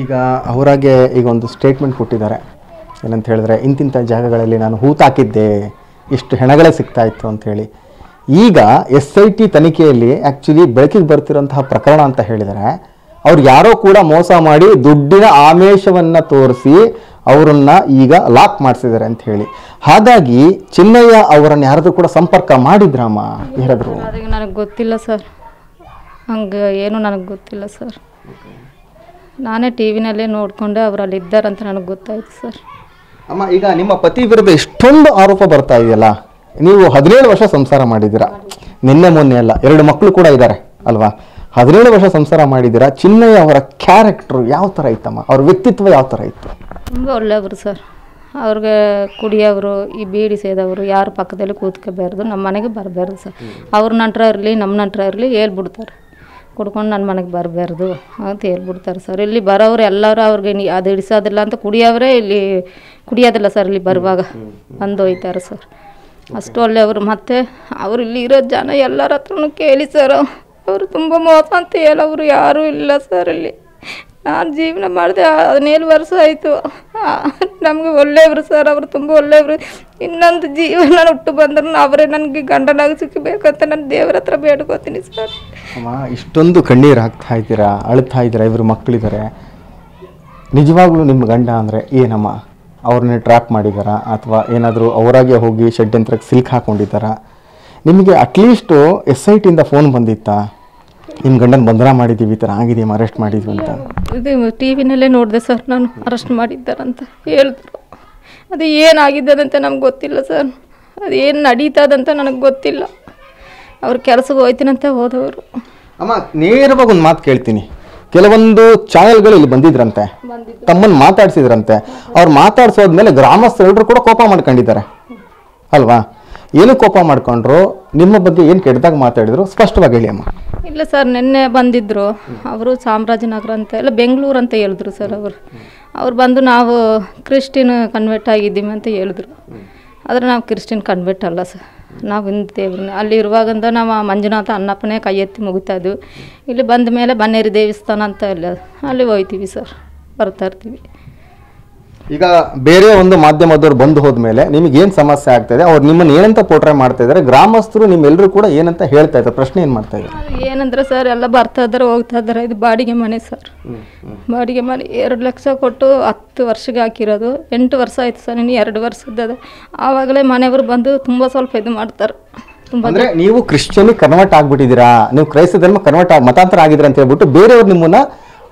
ಈಗ ಅವರಾಗೆ ಈಗ ಒಂದು ಸ್ಟೇಟ್ಮೆಂಟ್ ಕೊಟ್ಟಿದ್ದಾರೆ, ಏನಂತ ಹೇಳಿದ್ರೆ ಇಂತಿಂಥ ಜಾಗಗಳಲ್ಲಿ ನಾನು ಹೂತಾಕಿದ್ದೆ, ಇಷ್ಟು ಹೆಣಗಳೇ ಸಿಗ್ತಾ ಇತ್ತು ಅಂಥೇಳಿ. ಈಗ SIT ತನಿಖೆಯಲ್ಲಿ ಆ್ಯಕ್ಚುಲಿ ಬೆಳಕಿಗೆ ಬರ್ತಿರೋಂತಹ ಪ್ರಕರಣ ಅಂತ ಹೇಳಿದರೆ, ಅವ್ರು ಯಾರೋ ಕೂಡ ಮೋಸ ಮಾಡಿ ದುಡ್ಡಿನ ಆಮಿಷವನ್ನು ತೋರಿಸಿ ಅವರನ್ನ ಈಗ ಲಾಕ್ ಮಾಡಿಸಿದ್ದಾರೆ ಅಂತ ಹೇಳಿ. ಹಾಗಾಗಿ ಚಿನ್ನಯ್ಯ ಅವರನ್ನು ಯಾರಾದರೂ ಕೂಡ ಸಂಪರ್ಕ ಮಾಡಿದ್ರಮ್ಮ? ಯಾರಾದರೂ? ಅದಕ್ಕೆ ನನಗೆ ಗೊತ್ತಿಲ್ಲ ಸರ್, ಹಂಗೆ ಏನು ನನಗೆ ಗೊತ್ತಿಲ್ಲ ಸರ್. ನಾನೇ ಟಿವಿನಲ್ಲೇ ನೋಡಿಕೊಂಡೆ ಅವರು ಅಲ್ಲಿ ಇದ್ದಾರಂತ ನನಗೆ ಗೊತ್ತಾಯ್ತು ಸರ್. ಅಮ್ಮ, ಈಗ ನಿಮ್ಮ ಪತಿ ವಿರುದ್ಧ ಇಷ್ಟೊಂದು ಆರೋಪ ಬರ್ತಾ ಇದೆಯಲ್ಲ, ನೀವು 17 ವರ್ಷ ಸಂಸಾರ ಮಾಡಿದ್ದೀರಾ, ನಿನ್ನೆ ಮೊನ್ನೆ ಅಲ್ಲ 2 ಮಕ್ಕಳು ಕೂಡ ಇದ್ದಾರೆ ಅಲ್ವಾ? 17 ವರ್ಷ ಸಂಸಾರ ಮಾಡಿದ್ದೀರಾ. ಚಿನ್ನಯ್ಯ ಅವರ ಕ್ಯಾರೆಕ್ಟರ್ ಯಾವ ಥರ ಇತ್ತಮ್ಮ? ಅವ್ರ ವ್ಯಕ್ತಿತ್ವ ಯಾವ ಥರ ಇತ್ತು? ತುಂಬ ಒಳ್ಳೆಯವರು ಸರ್. ಅವ್ರಿಗೆ ಕುಡಿಯೋರು, ಈ ಬೀಡಿ ಸೇದವರು ಯಾರು ಪಕ್ಕದಲ್ಲಿ ಕೂತ್ಕೋಬಾರ್ದು, ನಮ್ಮ ಮನೆಗೆ ಬರಬಾರ್ದು ಸರ್. ಅವ್ರ ನಂತರ ಇರಲಿ ನಮ್ಮ ನಂತರ ಇರಲಿ ಹೇಳ್ಬಿಡ್ತಾರೆ, ಕುಡ್ಕೊಂಡು ನನ್ನ ಮನೆಗೆ ಬರಬಾರ್ದು ಅಂತ ಹೇಳ್ಬಿಡ್ತಾರೆ ಸರ್. ಇಲ್ಲಿ ಬರೋರು ಎಲ್ಲರೂ ಅವ್ರಿಗೆ ಅದು ಹಿಡಿಸೋದಿಲ್ಲ ಅಂತ ಕುಡಿಯೋರೇ ಇಲ್ಲಿ ಕುಡಿಯೋದಿಲ್ಲ ಸರ್. ಇಲ್ಲಿ ಬರುವಾಗ ಬಂದು ಹೋಯ್ತಾರೆ ಸರ್. ಅಷ್ಟು ಒಳ್ಳೆಯವರು. ಮತ್ತು ಅವರು ಇಲ್ಲಿ ಇರೋ ಜನ ಎಲ್ಲರ ಹತ್ರನೂ ಕೇಳಿ ಸರ್, ಅವರು ತುಂಬ ಮೋಸ ಅಂತ ಹೇಳೋರು ಯಾರೂ ಇಲ್ಲ ಸರ್. ಇಲ್ಲಿ ನಾನು ಜೀವನ ಮಾಡಿದೆ 17 ವರ್ಷ ಆಯಿತು. ನಮಗೆ ಒಳ್ಳೆಯವರು ಸರ್, ಅವರು ತುಂಬ ಒಳ್ಳೆಯವರು. ಇನ್ನೊಂದು ಜೀವನ ಹುಟ್ಟು ಬಂದ್ರು ಅವರೇ ನನಗೆ ಗಂಡನಾಗಿ ಸಿಕ್ಕಬೇಕಂತ ನಾನು ದೇವರ ಹತ್ರ ಬೇಡ್ಕೋತೀನಿ ಸರ್. ಅಮ್ಮ, ಇಷ್ಟೊಂದು ಕಣ್ಣೀರು ಹಾಕ್ತಾ ಇದ್ದೀರಾ, ಅಳ್ತಾ ಇದ್ದೀರಾ, ಇವರು ಮಕ್ಕಳಿದ್ದಾರೆ. ನಿಜವಾಗ್ಲೂ ನಿಮ್ಮ ಗಂಡ ಅಂದರೆ ಏನಮ್ಮ? ಅವ್ರನ್ನೇ ಟ್ರ್ಯಾಪ್ ಮಾಡಿದಾರಾ ಅಥವಾ ಏನಾದರೂ ಅವರಾಗೆ ಹೋಗಿ ಷಡ್ಯಂತ್ರಕ್ಕೆ ಸಿಲ್ಕ್ ಹಾಕ್ಕೊಂಡಿದ್ದಾರಾ? ನಿಮಗೆ ಅಟ್ಲೀಸ್ಟು SITಯಿಂದ ಫೋನ್ ಬಂದಿತ್ತಾ, ನಿಮ್ಮ ಗಂಡನ ಬಂಧನ ಮಾಡಿದ್ದೀವಿ, ಈ ಥರ ಆಗಿದೆಯಮ್ಮ, ಅರೆಸ್ಟ್ ಮಾಡಿದ್ವಿ ಅಂತ? ಇದು ಟಿವಿನಲ್ಲೇ ನೋಡಿದೆ ಸರ್, ನಾನು ಅರೆಸ್ಟ್ ಮಾಡಿದ್ದಾರಂತ ಹೇಳಿದ್ರು. ಅದು ಏನಾಗಿದ್ದದಂತ ನಮ್ಗೆ ಗೊತ್ತಿಲ್ಲ ಸರ್, ಅದು ಏನು ನಡೀತದಂತ ನನಗೆ ಗೊತ್ತಿಲ್ಲ. ಅವ್ರು ಕೆಲಸಕ್ಕೆ ಹೋಯ್ತೀನಂತ ಹೋದವರು. ಅಮ್ಮ, ನೇರವಾಗಿ ಒಂದು ಮಾತು ಕೇಳ್ತೀನಿ. ಕೆಲವೊಂದು ಚಾನೆಲ್ಗಳು ಇಲ್ಲಿ ಬಂದಿದ್ರಂತೆ, ತಮ್ಮನ್ನು ಮಾತಾಡ್ಸಿದ್ರಂತೆ. ಅವ್ರು ಮಾತಾಡ್ಸೋದ್ಮೇಲೆ ಗ್ರಾಮಸ್ಥರೆಲ್ಲರೂ ಕೂಡ ಕೋಪ ಮಾಡ್ಕೊಂಡಿದ್ದಾರೆ ಅಲ್ವಾ? ಏನು ಕೋಪ ಮಾಡ್ಕೊಂಡ್ರು? ನಿಮ್ಮ ಬಗ್ಗೆ ಏನು ಕೆಟ್ಟದಾಗ ಮಾತಾಡಿದ್ರು? ಸ್ಪಷ್ಟವಾಗಿ ಹೇಳಿ ಅಮ್ಮ. ಇಲ್ಲ ಸರ್, ನಿನ್ನೆ ಬಂದಿದ್ದರು ಅವರು. ಚಾಮರಾಜನಗರ ಅಂತ ಎಲ್ಲ ಬೆಂಗಳೂರು ಅಂತ ಹೇಳಿದ್ರು ಸರ್. ಅವ್ರು ಬಂದು ನಾವು ಕ್ರಿಶ್ಚಿಯನ್ ಕನ್ವರ್ಟ್ ಆಗಿದ್ದೀವಿ ಅಂತ ಹೇಳಿದ್ರು. ಆದರೆ ನಾವು ಕ್ರಿಶ್ಚಿಯನ್ ಕನ್ವರ್ಟ್ ಅಲ್ಲ ಸರ್, ನಾವು ಹಿಂದೂ ದೇವ್ರನ್ನ. ಅಲ್ಲಿ ಇರುವಾಗಿಂದ ನಾವು ಮಂಜುನಾಥ ಅನ್ನಪ್ಪನೇ ಕೈ ಎತ್ತಿ ಮುಗಿತಾ ಇದ್ವಿ. ಇಲ್ಲಿ ಬಂದ ಮೇಲೆ ಬನ್ನೇರಿ ದೇವಸ್ಥಾನ ಅಂತ ಇಲ್ಲ, ಅಲ್ಲಿ ಹೋಗ್ತೀವಿ ಸರ್, ಬರ್ತಾ ಇರ್ತೀವಿ. ಈಗ ಬೇರೆ ಒಂದು ಮಾಧ್ಯಮದವ್ರು ಬಂದು ಹೋದ್ಮೇಲೆ ನಿಮಗೇನು ಸಮಸ್ಯೆ ಆಗ್ತಾಯಿದೆ? ಅವ್ರು ನಿಮ್ಮನ್ನು ಏನಂತ ಪೋಟ್ರೆ ಮಾಡ್ತಾ ಇದ್ದಾರೆ? ಗ್ರಾಮಸ್ಥರು ನಿಮ್ಮೆಲ್ಲರೂ ಕೂಡ ಏನಂತ ಹೇಳ್ತಾ ಇದ್ದಾರೆ? ಪ್ರಶ್ನೆ ಏನು ಮಾಡ್ತಾ ಇದ್ದಾರೆ? ಏನಂದ್ರೆ ಸರ್, ಎಲ್ಲ ಬರ್ತಾ ಇದ್ದಾರೆ ಹೋಗ್ತಾ ಇದ್ದಾರೆ. ಇದು ಬಾಡಿಗೆ ಮನೆ ಸರ್, ಬಾಡಿಗೆ ಮನೆ 2 ಲಕ್ಷ ಕೊಟ್ಟು 10 ವರ್ಷಕ್ಕೆ ಹಾಕಿರೋದು. 8 ವರ್ಷ ಆಯ್ತು ಸರ್, ಇನ್ನು 2 ವರ್ಷದ. ಆವಾಗಲೇ ಮನೆಯವರು ಬಂದು ತುಂಬ ಸ್ವಲ್ಪ ಇದು ಮಾಡ್ತಾರೆ. ಅಂದ್ರೆ ನೀವು ಕ್ರಿಶ್ಚಿಯನ್ ಕನ್ವರ್ಟ್ ಆಗ್ಬಿಟ್ಟಿದ್ದೀರಾ, ನೀವು ಕ್ರೈಸ್ತ ಧರ್ಮ ಕನ್ವರ್ಟ್ ಮತಾಂತರ ಆಗಿದ್ದೀರಾ ಅಂತ ಹೇಳ್ಬಿಟ್ಟು ಬೇರೆಯವ್ರು ನಿಮ್ಮನ್ನ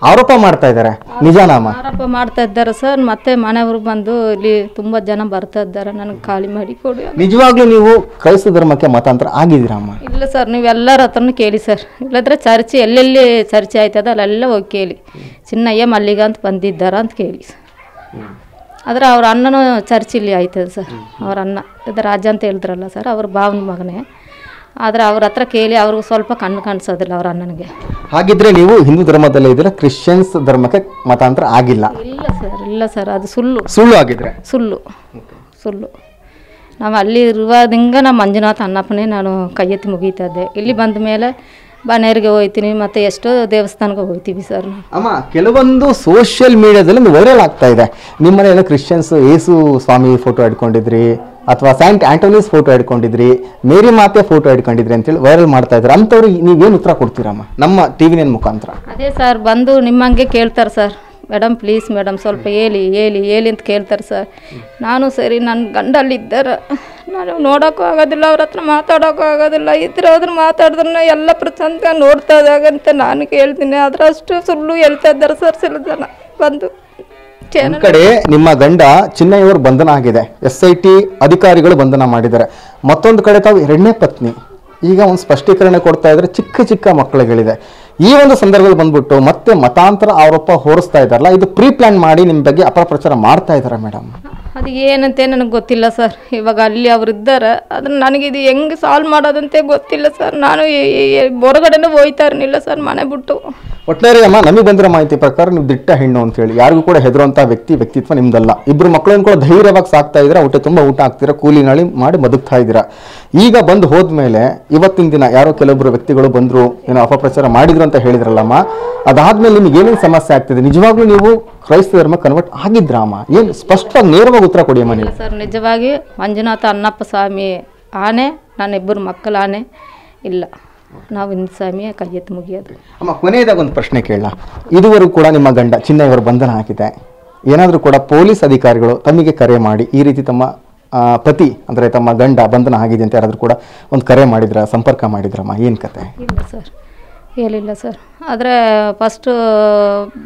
ಆರೋಪ ಮಾಡ್ತಾ ಇದ್ದಾರೆ. ನಿಜಾನಾಮ? ಆರೋಪ ಮಾಡ್ತಾ ಇದ್ದಾರೆ ಸರ್. ಮತ್ತೆ ಮನೆಯವರು ಬಂದು ಇಲ್ಲಿ ತುಂಬ ಜನ ಬರ್ತಾ ಇದ್ದಾರೆ, ನನಗೆ ಖಾಲಿ ಮಾಡಿ ಕೊಡಿ. ನಿಜವಾಗ್ಲೂ ನೀವು ಕ್ರೈಸ್ತ ಧರ್ಮಕ್ಕೆ ಮತಾಂತರ ಆಗಿದ್ದೀರಮ್ಮ? ಇಲ್ಲ ಸರ್, ನೀವು ಎಲ್ಲರ ಹತ್ರನೂ ಕೇಳಿ ಸರ್. ಇಲ್ಲದ್ರೆ ಚರ್ಚೆ ಎಲ್ಲೆಲ್ಲಿ ಚರ್ಚೆ ಆಯ್ತದ ಅಲ್ಲೆಲ್ಲ ಹೋಗಿ ಕೇಳಿ. ಚಿನ್ನಯ್ಯ ಮಲ್ಲಿಗ ಅಂತ ಬಂದಿದ್ದಾರ ಅಂತ ಕೇಳಿ ಸರ್. ಆದರೆ ಅವ್ರ ಅಣ್ಣನೂ ಚರ್ಚಿಲ್ಲಿ ಆಯ್ತದೆ ಸರ್. ಅವ್ರ ಅಣ್ಣ ಇದು ರಾಜ ಅಂತ ಹೇಳಿದ್ರಲ್ಲ ಸರ್, ಅವ್ರ ಭಾವನ ಮಗನೇ. ಆದರೆ ಅವ್ರ ಹತ್ರ ಕೇಳಿ ಅವ್ರಿಗೂ ಸ್ವಲ್ಪ ಕಣ್ಣು ಕಾಣಿಸೋದಿಲ್ಲ ಅವ್ರ ಅಣ್ಣನಿಗೆ. ಹಾಗಿದ್ರೆ ನೀವು ಹಿಂದೂ ಧರ್ಮದಲ್ಲೇ ಇದ್ದೀರಾ, ಕ್ರಿಶ್ಚಿಯನ್ಸ್ ಧರ್ಮಕ್ಕೆ ಮತಾಂತರ ಆಗಿಲ್ಲ? ಇಲ್ಲ ಸರ್, ಇಲ್ಲ ಸರ್, ಅದು ಸುಳ್ಳು. ಸುಳ್ಳು ಆಗಿದ್ರೆ? ಸುಳ್ಳು. ನಾವು ಅಲ್ಲಿ ಇರುವಾದಿಂದ ನಮ್ಮ ಮಂಜುನಾಥ ಅನ್ನಪ್ಪನೇ ನಾನು ಕೈ ಎತ್ತಿ ಮುಗೀತಾ ಇದ್ದೆ. ಇಲ್ಲಿ ಬಂದ ಮೇಲೆ ಬನ್ನೇರಿಗೆ ಹೋಗ್ತೀನಿ, ಮತ್ತು ಎಷ್ಟೋ ದೇವಸ್ಥಾನಕ್ಕೆ ಹೋಗ್ತೀವಿ ಸರ್. ಅಮ್ಮ, ಕೆಲವೊಂದು ಸೋಷಿಯಲ್ ಮೀಡಿಯಾದಲ್ಲಿ ವೈರಲ್ ಆಗ್ತಾ ಇದೆ, ನಿಮ್ಮನೇನೋ ಕ್ರಿಶ್ಚಿಯನ್ಸ್ ಯೇಸು ಸ್ವಾಮಿ ಫೋಟೋ ಇಟ್ಕೊಂಡಿದ್ರಿ ಅಥವಾ ಸೈಂಟ್ ಆಂಟೋನಿಸ್ ಫೋಟೋ ಇಟ್ಕೊಂಡಿದ್ರಿ, ಮೇರಿ ಮಾತೆ ಫೋಟೋ ಇಟ್ಕೊಂಡಿದ್ರಿ ಅಂತೇಳಿ ವೈರಲ್ ಮಾಡ್ತಾ ಇದ್ದಾರೆ. ಅಂಥವ್ರು ನೀವೇನು ಉತ್ತರ ಕೊಡ್ತೀರಮ್ಮ ನಮ್ಮ TV9 ಮುಖಾಂತರ? ಅದೇ ಸರ್, ಬಂದು ನಿಮ್ಮಂಗೆ ಕೇಳ್ತಾರೆ ಸರ್, ಮೇಡಮ್ ಪ್ಲೀಸ್ ಮೇಡಮ್ ಸ್ವಲ್ಪ ಹೇಳಿ ಅಂತ ಕೇಳ್ತಾರೆ ಸರ್. ನಾನು ಸರಿ, ನನ್ನ ಗಂಡಲ್ಲಿದ್ದಾರೆ, ನಾನು ನೋಡೋಕ್ಕೂ ಆಗೋದಿಲ್ಲ, ಅವ್ರ ಹತ್ರ ಮಾತಾಡೋಕ್ಕೂ ಆಗೋದಿಲ್ಲ. ಇದ್ರೆ ಮಾತಾಡಿದ್ರೆ ಎಲ್ಲ ಪ್ರಚಂಡ ನೋಡ್ತಾ ಇದ್ದಾಗಂತ ನಾನು ಕೇಳ್ತೀನಿ. ಆದರೆ ಅಷ್ಟು ಸುಳ್ಳು ಹೇಳ್ತಾ ಇದ್ದಾರೆ ಸರ್ ಸಿಲ ಜನ ಬಂದು. ಕಡೆ ನಿಮ್ಮ ಗಂಡ ಚಿನ್ನಯ್ಯವರು ಬಂಧನ ಆಗಿದೆ, SIT ಅಧಿಕಾರಿಗಳು ಬಂಧನ ಮಾಡಿದ್ದಾರೆ. ಮತ್ತೊಂದು ಕಡೆ ತಾವು 2ನೇ ಪತ್ನಿ. ಈಗ ಒಂದು ಸ್ಪಷ್ಟೀಕರಣ ಕೊಡ್ತಾ ಇದ್ರೆ ಚಿಕ್ಕ ಮಕ್ಕಳುಗಳಿದೆ. ಈ ಒಂದು ಸಂದರ್ಭದಲ್ಲಿ ಬಂದ್ಬಿಟ್ಟು ಮತ್ತೆ ಮತಾಂತರ ಆರೋಪ ಹೊರಿಸ್ತಾ ಇದ್ದಾರಲ್ಲ, ಇದು ಪ್ರೀ ಪ್ಲಾನ್ ಮಾಡಿ ನಿಮ್ಮ ಬಗ್ಗೆ ಅಪಪ್ರಚಾರ ಮಾಡ್ತಾ ಇದ್ದಾರೆ ಮೇಡಮ್? ಅದು ಏನಂತೆ ನನಗೆ ಗೊತ್ತಿಲ್ಲ ಸರ್. ಇವಾಗ ಅಲ್ಲಿ ಅವ್ರು ಇದ್ದಾರೆ, ಅದನ್ನು ನನಗೆ ಇದು ಹೆಂಗೆ ಸಾಲ್ವ್ ಮಾಡೋದಂತೆ ಗೊತ್ತಿಲ್ಲ ಸರ್. ನಾನು ಹೊರಗಡೆನೂ ಹೋಯ್ತಾ ಇರಲಿಲ್ಲ ಸರ್ ಮನೆ ಬಿಟ್ಟು. ಒಟ್ಟಾರೆ ಅಮ್ಮ, ನಮಗೆ ಬಂದಿರೋ ಮಾಹಿತಿ ಪ್ರಕಾರ ನೀವು ದಿಟ್ಟ ಹೆಣ್ಣು ಅಂತ ಹೇಳಿ, ಯಾರಿಗೂ ಕೂಡ ಹೆದರುವಂಥ ವ್ಯಕ್ತಿತ್ವ ನಿಮ್ದಲ್ಲ. ಇಬ್ಬರು ಮಕ್ಕಳನ್ನು ಕೂಡ ಧೈರ್ಯವಾಗಿ ಸಾಕ್ತಾ ಇದ್ದೀರಾ, ಹೊಟ್ಟೆ ತುಂಬ ಊಟ ಹಾಕ್ತೀರಾ, ಕೂಲಿ ನಾಳಿ ಮಾಡಿ ಬದುಕ್ತಾ ಇದ್ದೀರಾ. ಈಗ ಬಂದು ಹೋದ್ಮೇಲೆ ಇವತ್ತಿನ ದಿನ ಯಾರೋ ಕೆಲವೊಬ್ಬರು ವ್ಯಕ್ತಿಗಳು ಬಂದರು, ಏನೋ ಅಪಪ್ರಚಾರ ಮಾಡಿದ್ರು ಅಂತ ಹೇಳಿದ್ರಲ್ಲಮ್ಮ, ಅದಾದ್ಮೇಲೆ ನಿಮ್ಗೆ ಏನೇನು ಸಮಸ್ಯೆ ಆಗ್ತಿದೆ? ನಿಜವಾಗ್ಲೂ ನೀವು ಕ್ರೈಸ್ತ ಧರ್ಮ ಕನ್ವರ್ಟ್ ಆಗಿದ್ರಾಮ? ಏನು ಸ್ಪಷ್ಟವಾಗಿ ನೇರವಾಗಿ ಉತ್ತರ ಕೊಡಿ ಅಮ್ಮ ನೀವು. ಸರ್, ನಿಜವಾಗಿ ಮಂಜುನಾಥ ಅಣ್ಣಪ್ಪ ಸ್ವಾಮಿ ಆನೆ, ನನ್ನ ಇಬ್ಬರು ಮಕ್ಕಳ ಆನೆ ಇಲ್ಲ. ನಾವು ಹಿಂದೂ ಸ್ವಾಮಿಯ ಕೈ ಎತ್ತು ಮುಗಿಯೋದು. ಅಮ್ಮ, ಕೊನೆಯದಾಗ ಒಂದು ಪ್ರಶ್ನೆ ಕೇಳಲ್ಲ. ಇದುವರೆಗೂ ಕೂಡ ನಿಮ್ಮ ಗಂಡ ಚಿನ್ನಯ್ಯವರು ಬಂಧನ ಆಗಿದೆ. ಏನಾದರೂ ಕೂಡ ಪೊಲೀಸ್ ಅಧಿಕಾರಿಗಳು ತಮಗೆ ಕರೆ ಮಾಡಿ ಈ ರೀತಿ ತಮ್ಮ ಪತಿ ಅಂದರೆ ತಮ್ಮ ಗಂಡ ಬಂಧನ ಆಗಿದೆ ಅಂತ ಯಾರಾದರೂ ಕೂಡ ಒಂದು ಕರೆ ಮಾಡಿದ್ರ, ಸಂಪರ್ಕ ಮಾಡಿದ್ರಮ್ಮ? ಏನು ಕತೆ? ಇಲ್ಲ ಸರ್, ಹೇಳಿಲ್ಲ ಸರ್. ಆದರೆ ಫಸ್ಟು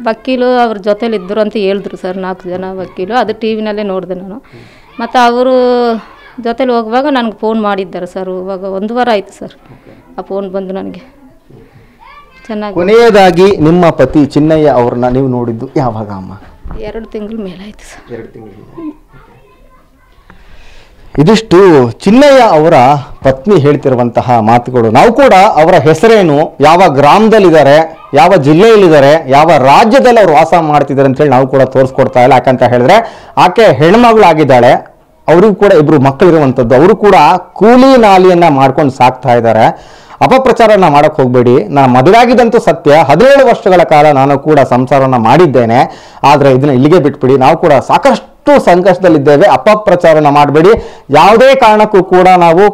ವಕೀಲು ಅವ್ರ ಜೊತೇಲಿ ಇದ್ದರು ಅಂತ ಹೇಳಿದ್ರು ಸರ್, 4 ಜನ ವಕೀಲು. ಅದು ಟಿ ವಿನಲ್ಲೇ ನೋಡಿದೆ ನಾನು. ಮತ್ತು ಅವರು ಜೊತೇಲಿ ಹೋಗುವಾಗ ನನಗೆ ಫೋನ್ ಮಾಡಿದ್ದಾರೆ ಸರ್. ಇವಾಗ 1 ವಾರ ಆಯಿತು ಸರ್ ಆ ಫೋನ್ ಬಂದು ನನಗೆ. ಚೆನ್ನಾಗಿ. ಕೊನೆಯದಾಗಿ ನಿಮ್ಮ ಪತಿ ಚಿನ್ನಯ್ಯ ಅವ್ರನ್ನ ನೀವು ನೋಡಿದ್ದು ಯಾವಾಗ ಅಮ್ಮ? 2 ತಿಂಗಳ ಮೇಲಾಯಿತು ಸರ್. 2 ತಿಂಗಳು. ಇದಿಷ್ಟು ಚಿನ್ನಯ್ಯ ಅವರ ಪತ್ನಿ ಹೇಳ್ತಿರುವಂತಹ ಮಾತುಗಳು. ನಾವು ಕೂಡ ಅವರ ಹೆಸರೇನು, ಯಾವ ಗ್ರಾಮದಲ್ಲಿದ್ದಾರೆ, ಯಾವ ಜಿಲ್ಲೆಯಲ್ಲಿದ್ದಾರೆ, ಯಾವ ರಾಜ್ಯದಲ್ಲಿ ಅವ್ರು ವಾಸ ಮಾಡ್ತಿದ್ದಾರೆ ಅಂತೇಳಿ ನಾವು ಕೂಡ ತೋರಿಸ್ಕೊಡ್ತಾ ಇಲ್ಲ. ಯಾಕಂತ ಹೇಳಿದ್ರೆ ಆಕೆ ಹೆಣ್ಮಗಳಾಗಿದ್ದಾಳೆ, ಅವ್ರಿಗೂ ಕೂಡ 2 ಮಕ್ಕಳಿರುವಂಥದ್ದು. ಅವರು ಕೂಡ ಕೂಲಿ ನಾಲಿಯನ್ನ ಮಾಡ್ಕೊಂಡು ಸಾಕ್ತಾ ಇದ್ದಾರೆ. ಅಪಪ್ರಚಾರನ ಮಾಡಕ್ಕೆ ಹೋಗಬೇಡಿ. ನಾನು ಮದುವೆ ಆಗಿದ್ದಂತೂ ಸತ್ಯ, 17 ವರ್ಷಗಳ ಕಾಲ ನಾನು ಕೂಡ ಸಂಸಾರನ ಮಾಡಿದ್ದೇನೆ. ಆದರೆ ಇದನ್ನ ಇಲ್ಲಿಗೆ ಬಿಟ್ಬಿಡಿ. ನಾವು ಕೂಡ ಸಾಕಷ್ಟು ಸಂಕಷ್ಟದಲ್ಲಿದ್ದೇವೆ. ಅಪಪ್ರಚಾರನ ಮಾಡಬೇಡಿ. ಯಾವುದೇ ಕಾರಣಕ್ಕೂ ಕೂಡ ನಾವು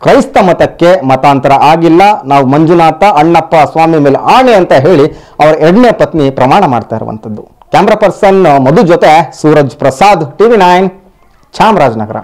ಕ್ರೈಸ್ತ ಮತಕ್ಕೆ ಮತಾಂತರ ಆಗಿಲ್ಲ. ನಾವು ಮಂಜುನಾಥ ಅಣ್ಣಪ್ಪ ಸ್ವಾಮಿ ಮೇಲೆ ಆಣೆ ಅಂತ ಹೇಳಿ ಅವರ 2ನೇ ಪತ್ನಿ ಪ್ರಮಾಣ ಮಾಡ್ತಾ ಇರುವಂಥದ್ದು. ಕ್ಯಾಮ್ರಾ ಪರ್ಸನ್ ಮಧು ಜೊತೆ ಸೂರಜ್ ಪ್ರಸಾದ್, TV9 ಚಾಮರಾಜನಗರ.